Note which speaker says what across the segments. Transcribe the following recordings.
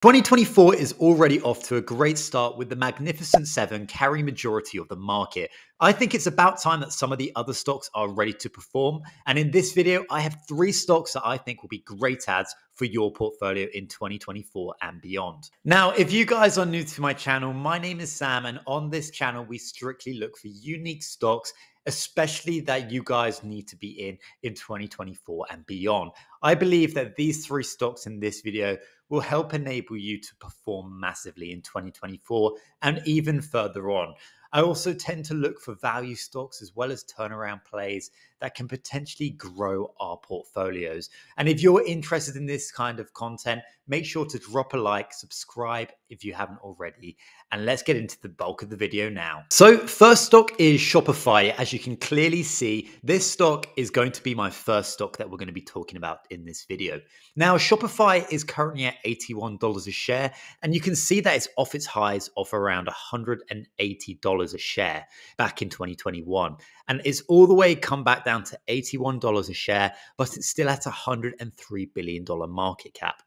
Speaker 1: 2024 is already off to a great start with the Magnificent Seven carrying majority of the market. I think it's about time that some of the other stocks are ready to perform. And in this video, I have 3 stocks that I think will be great ads for your portfolio in 2024 and beyond. Now, if you guys are new to my channel, my name is Sam, and on this channel, we strictly look for unique stocks, especially that you guys need to be in 2024 and beyond. I believe that these 3 stocks in this video will help enable you to perform massively in 2024 and even further on. I also tend to look for value stocks as well as turnaround plays that can potentially grow our portfolios. And if you're interested in this kind of content, make sure to drop a like, subscribe if you haven't already, and let's get into the bulk of the video now. So first stock is Shopify. As you can clearly see, this stock is going to be my first stock that we're going to be talking about in this video. Now, Shopify is currently at $81 a share, and you can see that it's off its highs of around $180 a share back in 2021. And it's all the way come back down to $81 a share, but it's still at a $103 billion market cap.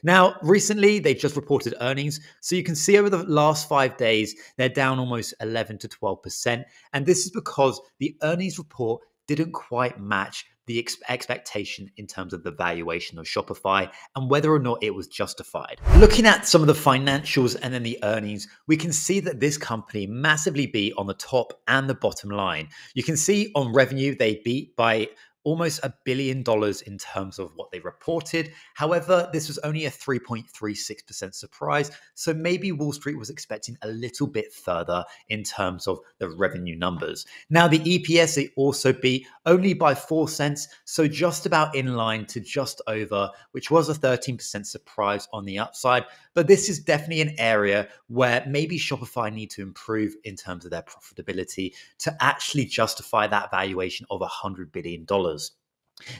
Speaker 1: Now, recently, they just reported earnings. So you can see over the last 5 days, they're down almost 11 to 12%. And this is because the earnings report didn't quite match the expectation in terms of the valuation of Shopify and whether or not it was justified. Looking at some of the financials and then the earnings, we can see that this company massively beat on the top and the bottom line. You can see on revenue, they beat by almost $1 billion in terms of what they reported. However, this was only a 3.36% surprise. So maybe Wall Street was expecting a little bit further in terms of the revenue numbers. Now, the EPS, they also beat only by 4 cents. So just about in line to just over, which was a 13% surprise on the upside. But this is definitely an area where maybe Shopify need to improve in terms of their profitability to actually justify that valuation of $100 billion.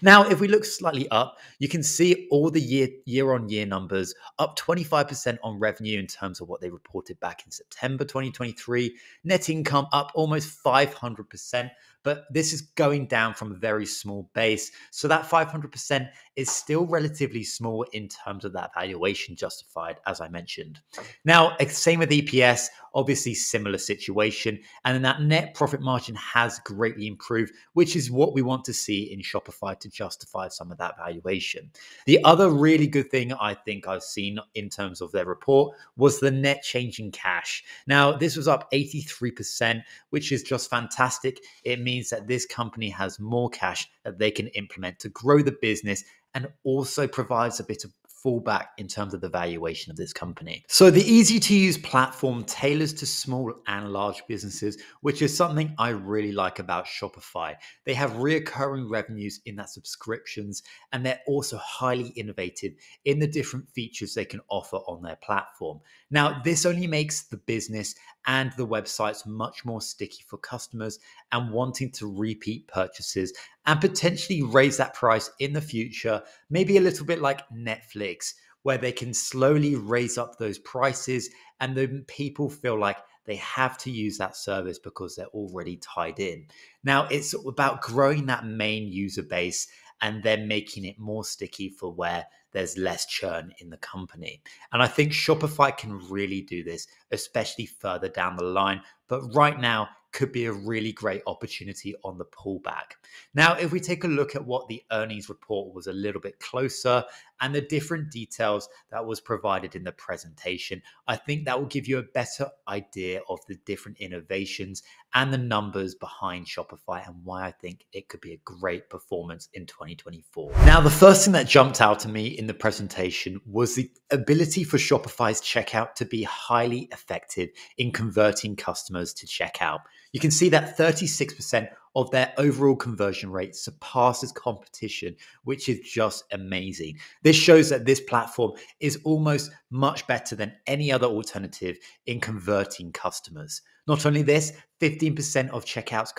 Speaker 1: Now, if we look slightly up, you can see all the year-on-year numbers up 25% on revenue in terms of what they reported back in September 2023. Net income up almost 500%, but this is going down from a very small base. So that 500% is still relatively small in terms of that valuation justified, as I mentioned. Now, same with EPS, obviously similar situation. And then that net profit margin has greatly improved, which is what we want to see in Shopify to justify some of that valuation. The other really good thing I think I've seen in terms of their report was the net change in cash. Now, this was up 83%, which is just fantastic. It means that this company has more cash that they can implement to grow the business and also provides a bit of fallback in terms of the valuation of this company. So the easy to use platform tailors to small and large businesses, which is something I really like about Shopify. They have reoccurring revenues in that subscriptions, and they're also highly innovative in the different features they can offer on their platform. Now, this only makes the business and the websites much more sticky for customers and wanting to repeat purchases and potentially raise that price in the future, maybe a little bit like Netflix, where they can slowly raise up those prices and then people feel like they have to use that service because they're already tied in. Now, it's about growing that main user base and then making it more sticky for where there's less churn in the company. And I think Shopify can really do this, especially further down the line. But right now, could be a really great opportunity on the pullback. Now, if we take a look at what the earnings report was a little bit closer and the different details that was provided in the presentation, I think that will give you a better idea of the different innovations and the numbers behind Shopify and why I think it could be a great performance in 2024. Now, the first thing that jumped out to me in the presentation was the ability for Shopify's checkout to be highly effective in converting customers to checkout. You can see that 36% of their overall conversion rate surpasses competition, which is just amazing. This shows that this platform is almost much better than any other alternative in converting customers. Not only this, 15% of checkouts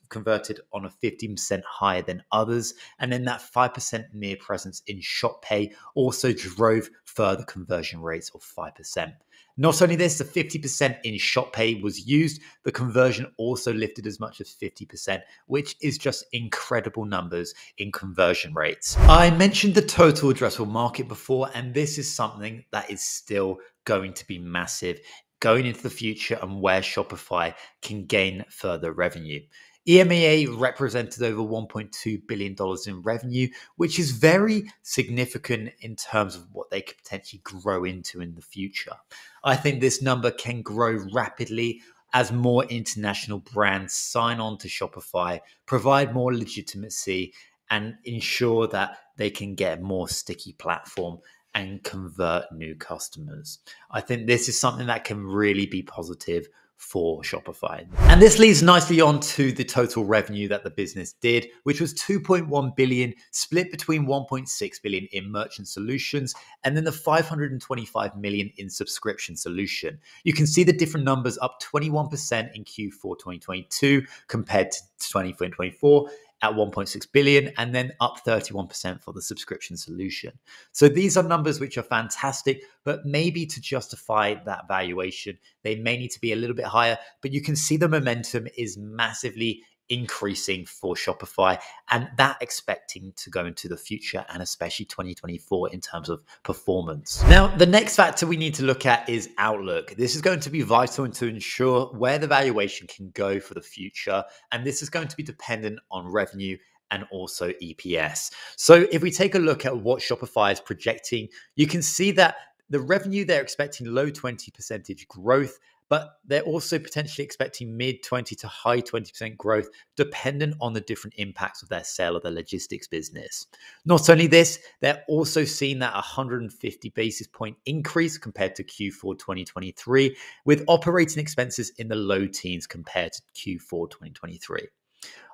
Speaker 1: converted on a 15% higher than others. And then that 5% near presence in ShopPay also drove further conversion rates of 5%. Not only this, the 50% in ShopPay was used, the conversion also lifted as much as 50%, which is just incredible numbers in conversion rates. I mentioned the total addressable market before, and this is something that is still going to be massive going into the future and where Shopify can gain further revenue. EMEA represented over $1.2 billion in revenue, which is very significant in terms of what they could potentially grow into in the future. I think this number can grow rapidly as more international brands sign on to Shopify, provide more legitimacy, and ensure that they can get a more sticky platform and convert new customers. I think this is something that can really be positive for Shopify. And this leads nicely on to the total revenue that the business did, which was 2.1 billion, split between 1.6 billion in merchant solutions and then the 525 million in subscription solution. You can see the different numbers up 21% in Q4 2022 compared to 2024 at 1.6 billion and then up 31% for the subscription solution. So these are numbers which are fantastic, but maybe to justify that valuation, they may need to be a little bit higher, but you can see the momentum is massively increasing for Shopify and that expecting to go into the future and especially 2024 in terms of performance. Now, the next factor we need to look at is outlook. This is going to be vital to ensure where the valuation can go for the future. And this is going to be dependent on revenue and also EPS. So if we take a look at what Shopify is projecting, you can see that the revenue, they're expecting low 20% growth, but they're also potentially expecting mid 20 to high 20% growth, dependent on the different impacts of their sale of their logistics business. Not only this, they're also seeing that 150 basis point increase compared to Q4 2023, with operating expenses in the low teens compared to Q4 2023.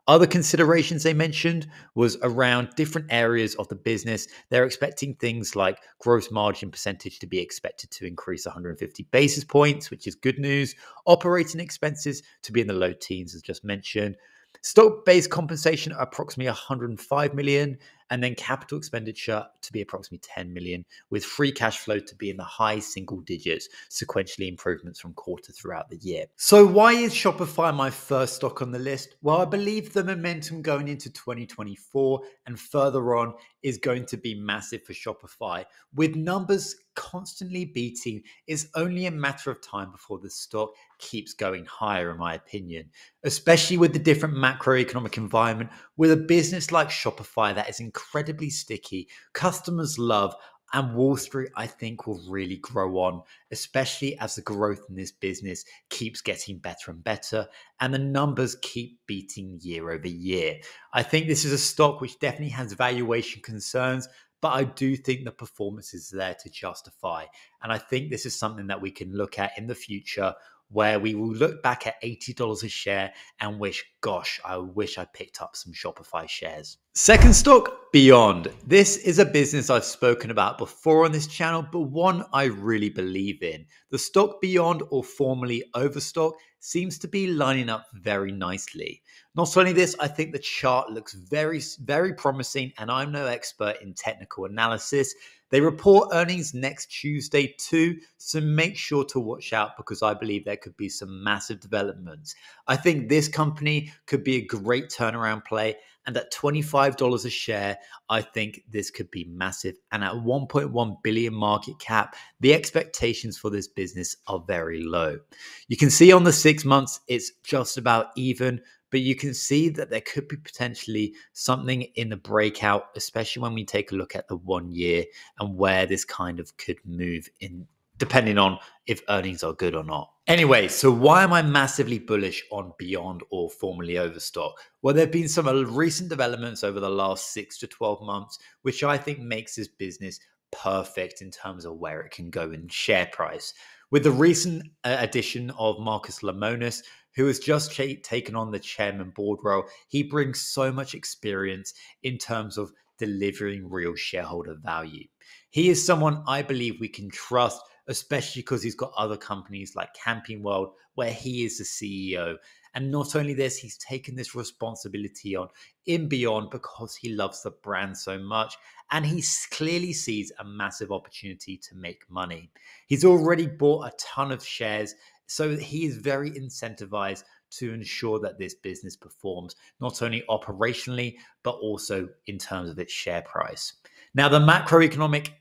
Speaker 1: Other considerations they mentioned was around different areas of the business. They're expecting things like gross margin percentage to be expected to increase 150 basis points, which is good news. Operating expenses to be in the low teens, as just mentioned. Stock-based compensation approximately 105 million, and then capital expenditure to be approximately 10 million, with free cash flow to be in the high single digits, sequentially improvements from quarter throughout the year. So why is Shopify my first stock on the list? Well, I believe the momentum going into 2024 and further on is going to be massive for Shopify. With numbers constantly beating, it's only a matter of time before the stock keeps going higher, in my opinion, especially with the different macroeconomic environment. With a business like Shopify that is incredibly sticky, customers love, and Wall Street, I think, will really grow on, especially as the growth in this business keeps getting better and better, and the numbers keep beating year over year. I think this is a stock which definitely has valuation concerns, but I do think the performance is there to justify. And I think this is something that we can look at in the future, where we will look back at $80 a share and wish, gosh, I wish I picked up some Shopify shares. Second stock, Beyond. This is a business I've spoken about before on this channel, but one I really believe in. The stock Beyond, or formerly Overstock, seems to be lining up very nicely. Not only this, I think the chart looks very, very promising, and I'm no expert in technical analysis. They report earnings next Tuesday too, so make sure to watch out because I believe there could be some massive developments. I think this company could be a great turnaround play, and at $25 a share, I think this could be massive. And at 1.1 billion market cap, the expectations for this business are very low. You can see on the 6 months, it's just about even, but you can see that there could be potentially something in the breakout, especially when we take a look at the 1 year and where this kind of could move in, depending on if earnings are good or not. Anyway, so why am I massively bullish on Beyond, or formerly Overstock? Well, there have been some recent developments over the last 6 to 12 months, which I think makes this business perfect in terms of where it can go in share price. With the recent addition of Marcus Lemonis, who has just taken on the chairman board role, he brings so much experience in terms of delivering real shareholder value. He is someone I believe we can trust especially because he's got other companies like Camping World, where he is the CEO. And not only this, he's taken this responsibility on in Beyond because he loves the brand so much. And he clearly sees a massive opportunity to make money. He's already bought a ton of shares, so he is very incentivized to ensure that this business performs not only operationally, but also in terms of its share price. Now, the macroeconomic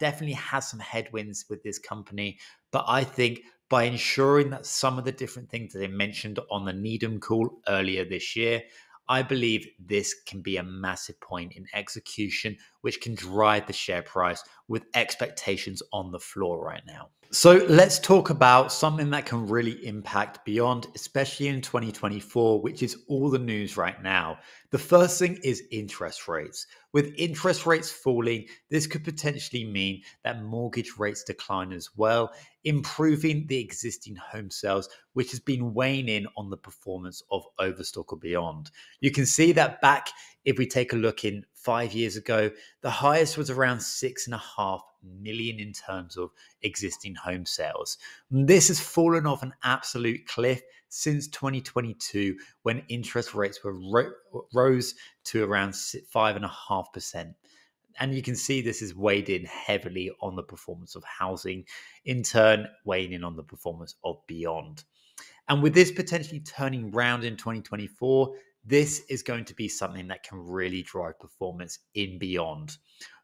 Speaker 1: definitely has some headwinds with this company, but I think by ensuring that some of the different things that they mentioned on the Needham call earlier this year, I believe this can be a massive point in execution, which can drive the share price with expectations on the floor right now. So let's talk about something that can really impact Beyond, especially in 2024, which is all the news right now. The first thing is interest rates. With interest rates falling, this could potentially mean that mortgage rates decline as well, improving the existing home sales, which has been weighing in on the performance of Overstock or Beyond. You can see that back, if we take a look in 5 years ago, the highest was around 6.5 million in terms of existing home sales. This has fallen off an absolute cliff since 2022, when interest rates were rose to around 5.5%. And you can see this is weighed in heavily on the performance of housing, in turn weighing in on the performance of Beyond. And with this potentially turning round in 2024, this is going to be something that can really drive performance in Beyond.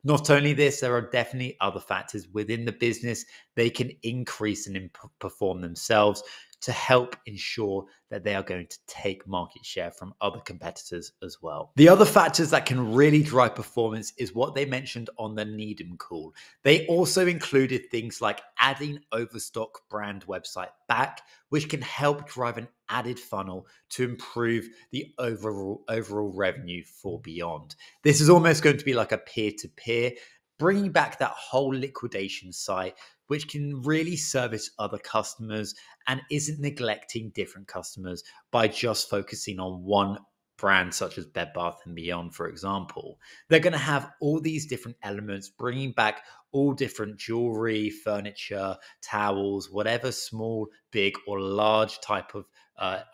Speaker 1: Not only this, there are definitely other factors within the business they can increase and perform themselves to help ensure that they are going to take market share from other competitors as well. The other factors that can really drive performance is what they mentioned on the Needham call. They also included things like adding Overstock brand website back, which can help drive an added funnel to improve the overall revenue for Beyond. This is almost going to be like a peer-to-peer, bringing back that whole liquidation site, which can really service other customers and isn't neglecting different customers by just focusing on one brand such as Bed Bath & Beyond, for example. They're going to have all these different elements, bringing back all different jewelry, furniture, towels, whatever small, big or large type of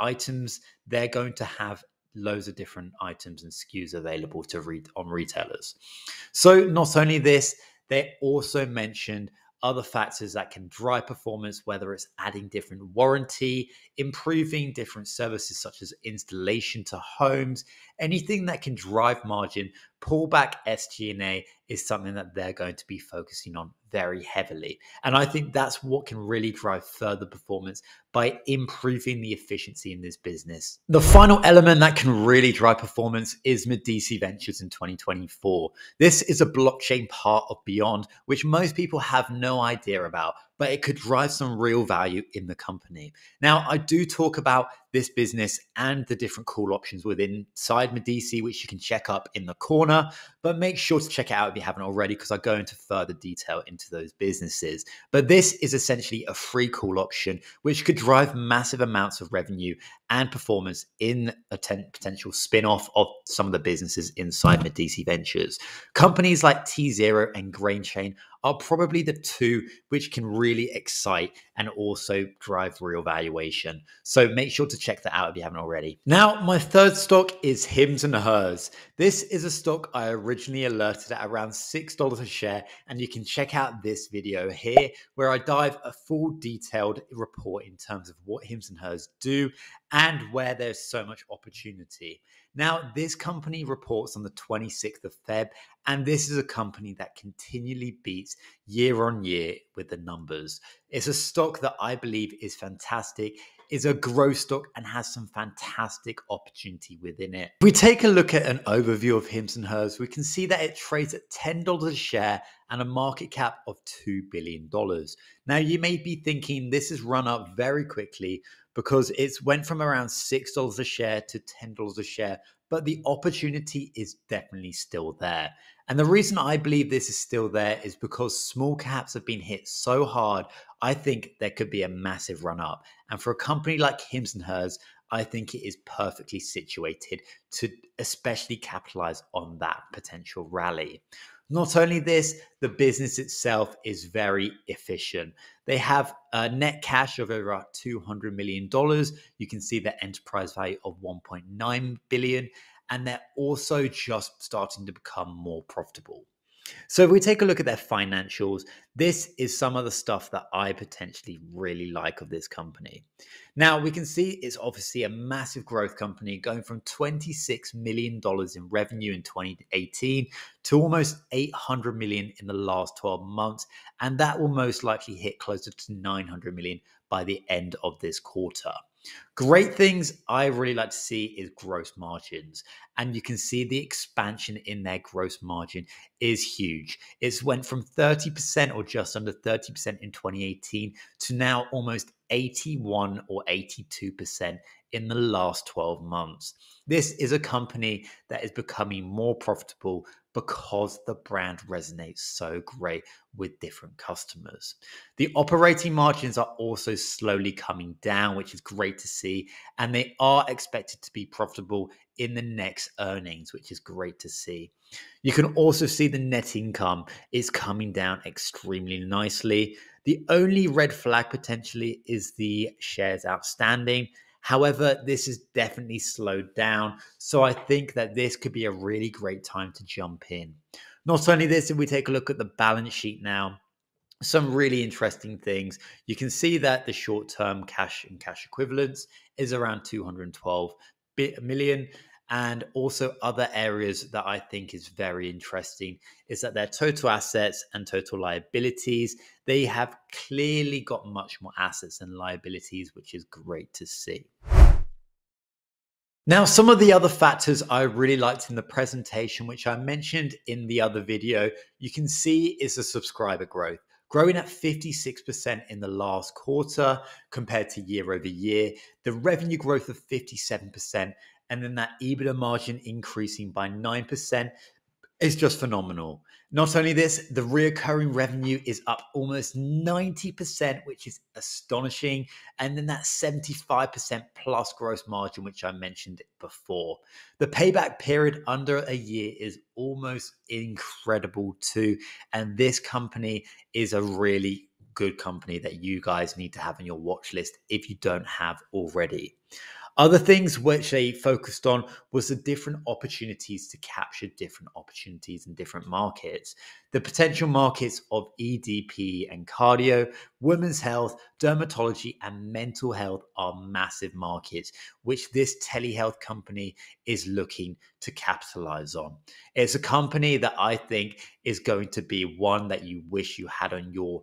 Speaker 1: items. They're going to have loads of different items and SKUs available to read on retailers. So not only this, they also mentioned other factors that can drive performance, whether it's adding different warranty, improving different services such as installation to homes, anything that can drive margin, pull back SG&A is something that they're going to be focusing on very heavily. And I think that's what can really drive further performance by improving the efficiency in this business. The final element that can really drive performance is Medici Ventures in 2024. This is a blockchain part of Beyond, which most people have no idea about, but it could drive some real value in the company. Now, I do talk about this business and the different call options within inside Medici, which you can check up in the corner, but make sure to check it out if you haven't already, because I go into further detail into those businesses. But this is essentially a free call option, which could drive massive amounts of revenue and performance in a potential spin-off of some of the businesses inside Medici Ventures. Companies like T0 and GrainChain are probably the two which can really excite and also drive real valuation. So make sure to check that out if you haven't already. Now, my third stock is Hims and Hers. This is a stock I originally alerted at around $6 a share, and you can check out this video here where I dive a full detailed report in terms of what Hims and Hers do and where there's so much opportunity. Now, this company reports on the 26th of Feb, and this is a company that continually beats year on year with the numbers. It's a stock that I believe is fantastic, is a growth stock, and has some fantastic opportunity within it. If we take a look at an overview of Hims and Hers, we can see that it trades at $10 a share and a market cap of $2 billion. Now, you may be thinking this has run up very quickly because it's went from around $6 a share to $10 a share, but the opportunity is definitely still there. And the reason I believe this is still there is because small caps have been hit so hard. I think there could be a massive run up. And for a company like Hims and Hers, I think it is perfectly situated to especially capitalize on that potential rally. Not only this, the business itself is very efficient. They have a net cash of over $200 million. You can see the enterprise value of $1.9 billion, and they're also just starting to become more profitable. So if we take a look at their financials, this is some of the stuff that I potentially really like of this company. Now we can see it's obviously a massive growth company going from $26 million in revenue in 2018 to almost $800 million in the last 12 months. And that will most likely hit closer to $900 million by the end of this quarter. Great things I really like to see is gross margins. And you can see the expansion in their gross margin is huge. It's went from 30% or just under 30% in 2018 to now almost 81 or 82% in the last 12 months. This is a company that is becoming more profitable because the brand resonates so great with different customers. The operating margins are also slowly coming down, which is great to see, and they are expected to be profitable in the next earnings, which is great to see. You can also see the net income is coming down extremely nicely. The only red flag potentially is the shares outstanding. However, this is definitely slowed down. So I think that this could be a really great time to jump in. Not only this, if we take a look at the balance sheet now, some really interesting things. You can see that the short-term cash and cash equivalents is around 212 million. And also other areas that I think is very interesting is that their total assets and total liabilities, they have clearly got much more assets than liabilities, which is great to see. Now, some of the other factors I really liked in the presentation, which I mentioned in the other video, you can see is the subscriber growth, growing at 56% in the last quarter compared to year over year, the revenue growth of 57%, and then that EBITDA margin increasing by 9%. Is just phenomenal. Not only this, the recurring revenue is up almost 90%, which is astonishing. And then that 75% plus gross margin, which I mentioned before. The payback period under a year is almost incredible too. And this company is a really good company that you guys need to have on your watch list if you don't have already. Other things which they focused on was the different opportunities to capture different opportunities in different markets. The potential markets of EDP and cardio, women's health, dermatology, and mental health are massive markets, which this telehealth company is looking to capitalize on. It's a company that I think is going to be one that you wish you had on your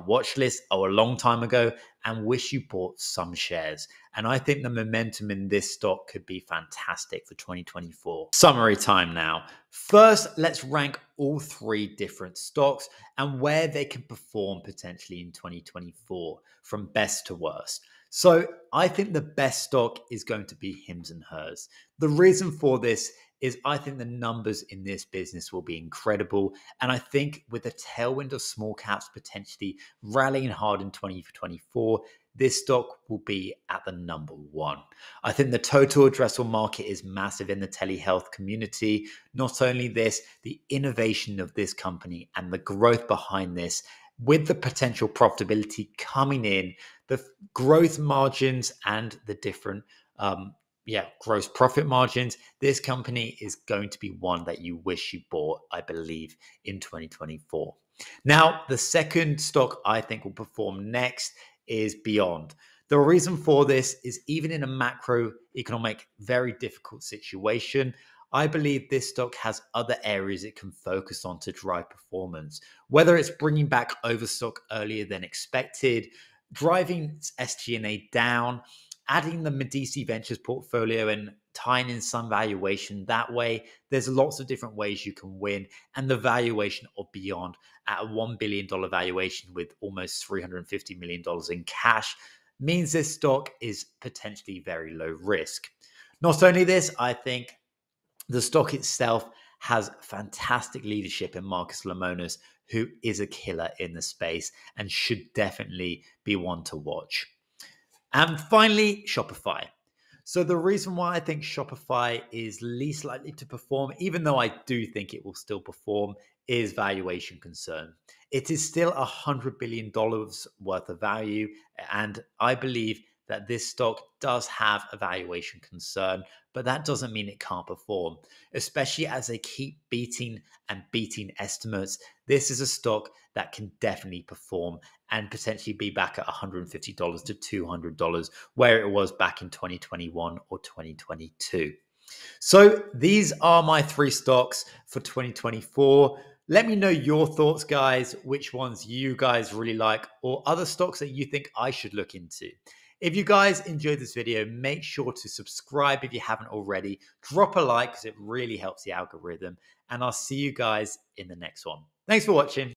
Speaker 1: watch list a long time ago and wish you bought some shares. And I think the momentum in this stock could be fantastic for 2024. Summary time now. First, let's rank all three different stocks and where they can perform potentially in 2024 from best to worst. So I think the best stock is going to be Hims and Hers. The reason for this is I think the numbers in this business will be incredible. And I think with the tailwind of small caps potentially rallying hard in 2024, this stock will be at the number one. I think the total addressable market is massive in the telehealth community. Not only this, the innovation of this company and the growth behind this with the potential profitability coming in, the growth margins and the different gross profit margins, this company is going to be one that you wish you bought, I believe, in 2024. Now, the second stock I think will perform next is Beyond. The reason for this is even in a macroeconomic, very difficult situation, I believe this stock has other areas it can focus on to drive performance, whether it's bringing back overstock earlier than expected, driving SG&A down, adding the Medici Ventures portfolio and tying in some valuation that way. There's lots of different ways you can win. And the valuation of Beyond at a $1 billion valuation with almost $350 million in cash means this stock is potentially very low risk. Not only this, I think the stock itself has fantastic leadership in Marcus Lemonis, who is a killer in the space and should definitely be one to watch. And finally, Shopify. So the reason why I think Shopify is least likely to perform, even though I do think it will still perform, is valuation concern. It is still $100 billion worth of value, and I believe that this stock does have a valuation concern, but that doesn't mean it can't perform, especially as they keep beating and beating estimates. This is a stock that can definitely perform and potentially be back at $150 to $200 where it was back in 2021 or 2022. So these are my three stocks for 2024. Let me know your thoughts, guys, which ones you guys really like, or other stocks that you think I should look into. If you guys enjoyed this video, make sure to subscribe if you haven't already. Drop a like because it really helps the algorithm. And I'll see you guys in the next one. Thanks for watching.